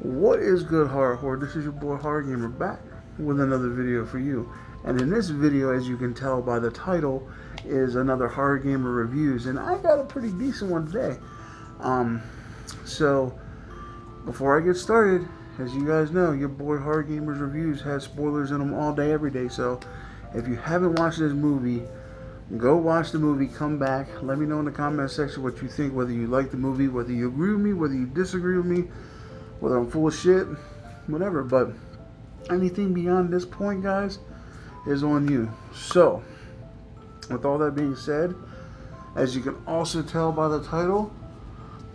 What is good, H0rr0rr? This is your boy Horror Gamer back with another video for you. And in this video, as you can tell by the title, is another Horror Gamer Reviews, and I got a pretty decent one today. So before I get started, as you guys know, your boy Horror Gamers Reviews has spoilers in them all day, every day. So if you haven't watched this movie, go watch the movie, come back, let me know in the comment section what you think, whether you like the movie, whether you agree with me, whether you disagree with me, whether I'm full of shit, whatever. But anything beyond this point, guys, is on you. So, with all that being said, as you can also tell by the title,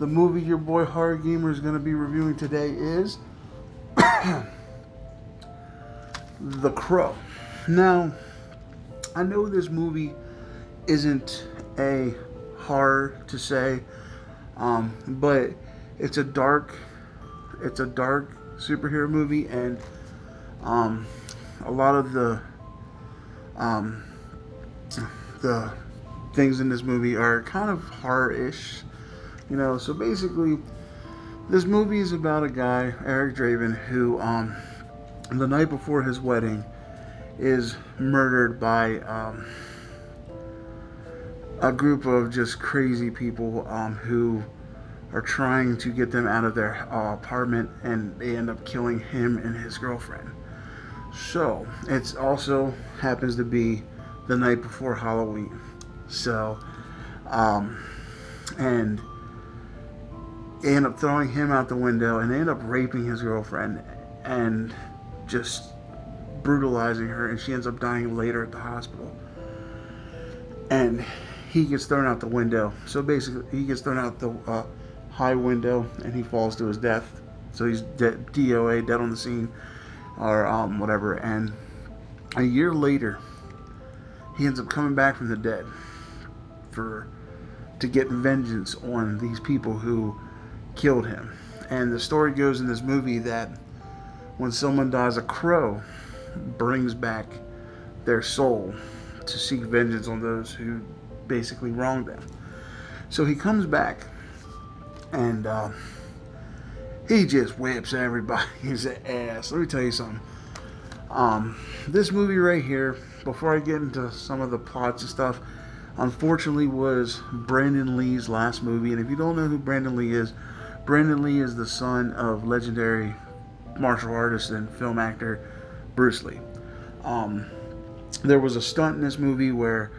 the movie your boy Horror Gamer is going to be reviewing today is The Crow. Now, I know this movie isn't a horror to say, but it's a dark superhero movie, and a lot of the things in this movie are kind of horror-ish, you know. So basically, this movie is about a guy, Eric Draven, who the night before his wedding is murdered by a group of just crazy people who are trying to get them out of their apartment, and they end up killing him and his girlfriend. So it also happens to be the night before Halloween. So and they end up throwing him out the window, and they end up raping his girlfriend and just brutalizing her, and she ends up dying later at the hospital. And he gets thrown out the window. So basically, he gets thrown out the high window, and he falls to his death. So he's dead, DOA, dead on the scene, or whatever. And a year later, he ends up coming back from the dead to get vengeance on these people who killed him. And the story goes in this movie that when someone dies, a crow brings back their soul to seek vengeance on those who basically wronged them. So he comes back, and he just whips everybody's ass. Let me tell you something. This movie right here, before I get into some of the plots and stuff, unfortunately was Brandon Lee's last movie. And if you don't know who Brandon Lee is the son of legendary martial artist and film actor Bruce Lee. There was a stunt in this movie where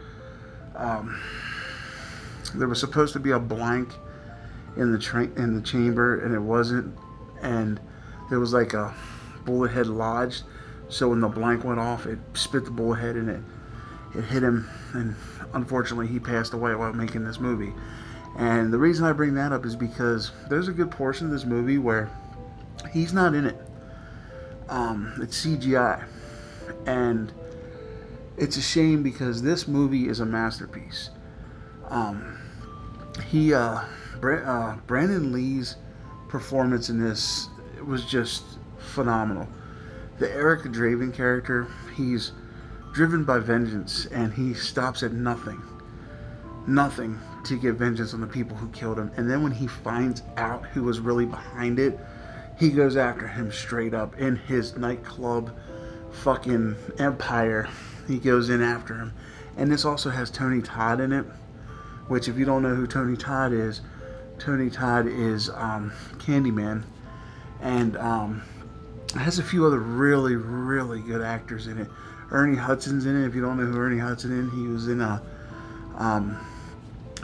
there was supposed to be a blank in the chamber, and it wasn't, and there was like a bullet head lodged. So when the blank went off, it spit the bullet head, and it hit him, and unfortunately he passed away while making this movie. And the reason I bring that up is because there's a good portion of this movie where he's not in it. It's CGI, and it's a shame because this movie is a masterpiece. Brandon Lee's performance in this was just phenomenal. The Eric Draven character, he's driven by vengeance, and he stops at nothing to get vengeance on the people who killed him. And then when he finds out who was really behind it, he goes after him straight up in his nightclub fucking empire. He goes in after him. And this also has Tony Todd in it, which, if you don't know who Tony Todd is Candyman, and has a few other really, really good actors in it. Ernie Hudson's in it. If you don't know who Ernie Hudson is, he was in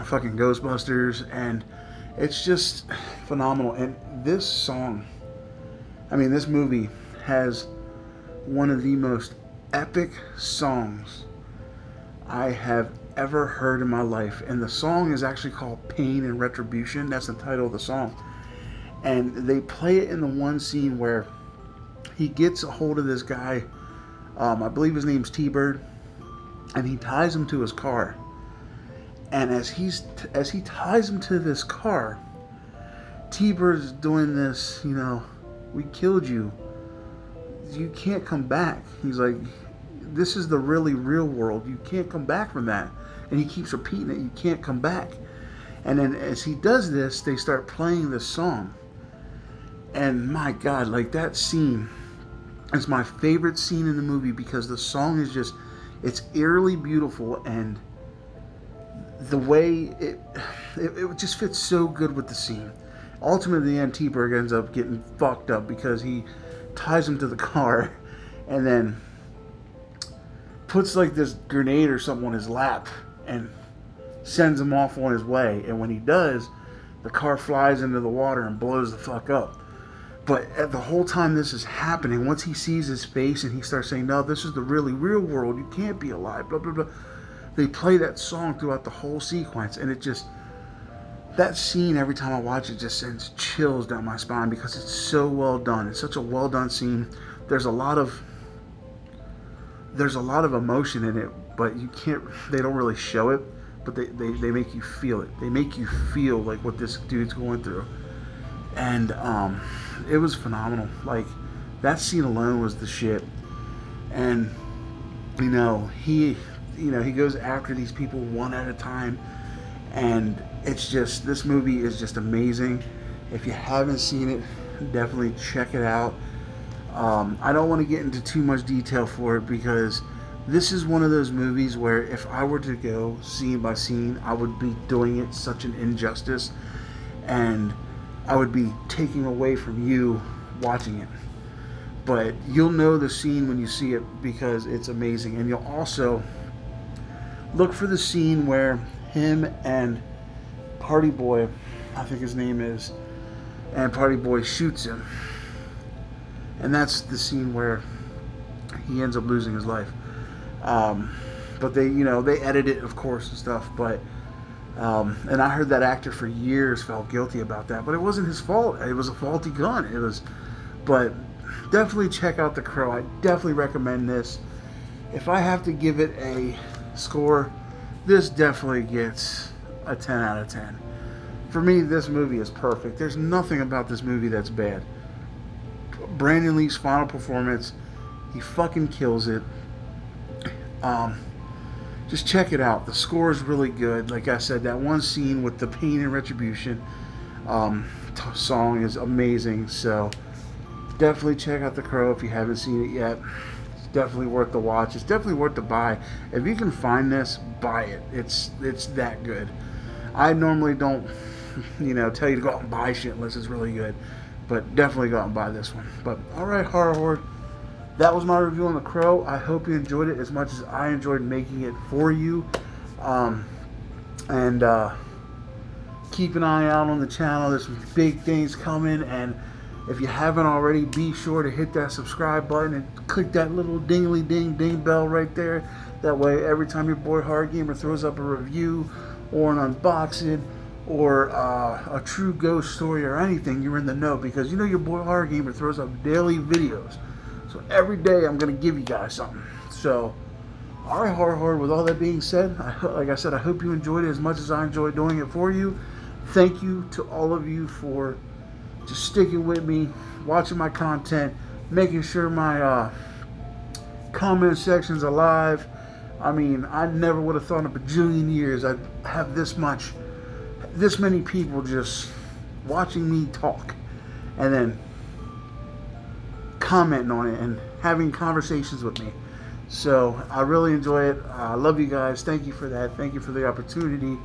fucking Ghostbusters, and it's just phenomenal. And this movie has one of the most epic songs I have ever heard in my life. And the song is actually called Pain and Retribution. That's the title of the song. And they play it in the one scene where he gets a hold of this guy, I believe his name's T-Bird, and he ties him to his car. And as he ties him to this car, T-Bird's doing this, you know, we killed you. You can't come back. He's like, this is the really real world. You can't come back from that. And he keeps repeating it, you can't come back. And then as he does this, they start playing this song. And my God, like that scene is my favorite scene in the movie because the song is just, it's eerily beautiful, and the way it just fits so good with the scene. Ultimately, T-Berg ends up getting fucked up because he ties him to the car and then puts like this grenade or something on his lap and sends him off on his way. And when he does, the car flies into the water and blows the fuck up. But at the whole time this is happening, once he sees his face and he starts saying, no, this is the really real world, you can't be alive, blah, blah, blah. They play that song throughout the whole sequence, and it just, that scene, every time I watch it, just sends chills down my spine because it's so well done. It's such a well done scene. There's a lot of emotion in it, but you can't, they don't really show it, but they make you feel it. They make you feel like what this dude's going through. And it was phenomenal. Like, that scene alone was the shit. And he goes after these people one at a time, and it's just, this movie is just amazing. If you haven't seen it, definitely check it out. I don't want to get into too much detail for it because this is one of those movies where if I were to go scene by scene, I would be doing it such an injustice, and I would be taking away from you watching it. But you'll know the scene when you see it because it's amazing. And you'll also look for the scene where him and Party Boy, I think his name is, and Party Boy shoots him. And that's the scene where he ends up losing his life. But they edit it, of course, and stuff. But and I heard that actor for years felt guilty about that, but it wasn't his fault. It was a faulty gun. But definitely check out The Crow. I definitely recommend this. If I have to give it a score, this definitely gets a 10 out of 10. For me, this movie is perfect. There's nothing about this movie that's bad. Brandon Lee's final performance, he fucking kills it. Just check it out. The score is really good. Like I said, that one scene with the Pain and Retribution song is amazing. So definitely check out The Crow if you haven't seen it yet. It's definitely worth the watch. It's definitely worth the buy. If you can find this, buy it. It's that good. I normally don't, tell you to go out and buy shit unless it's really good. But definitely go out and buy this one. But alright, Horror Horde. That was my review on The Crow. I hope you enjoyed it as much as I enjoyed making it for you. And keep an eye out on the channel. There's some big things coming. And if you haven't already, be sure to hit that subscribe button and click that little dingly ding ding bell right there. That way, every time your boy H0rr0r Gamer throws up a review or an unboxing or a true ghost story or anything, you're in the know, because your boy H0rr0r Gamer throws up daily videos. So every day I'm going to give you guys something. So, alright, H0rr0r, with all that being said, like I said, I hope you enjoyed it as much as I enjoyed doing it for you. Thank you to all of you for just sticking with me, watching my content, making sure my comment section's alive. I mean, I never would have thought in a bajillion years I'd have this many people just watching me talk and then commenting on it and having conversations with me. So I really enjoy it. I love you guys. Thank you for that. Thank you for the opportunity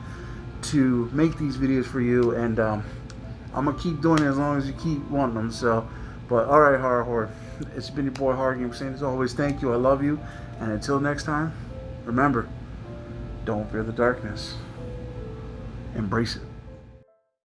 to make these videos for you, and I'm gonna keep doing it as long as you keep wanting them. So, but alright, H0rr0r, it's been your boy H0rr0r Gamer saying, as always, thank you, I love you, and until next time, remember, don't fear the darkness, embrace it.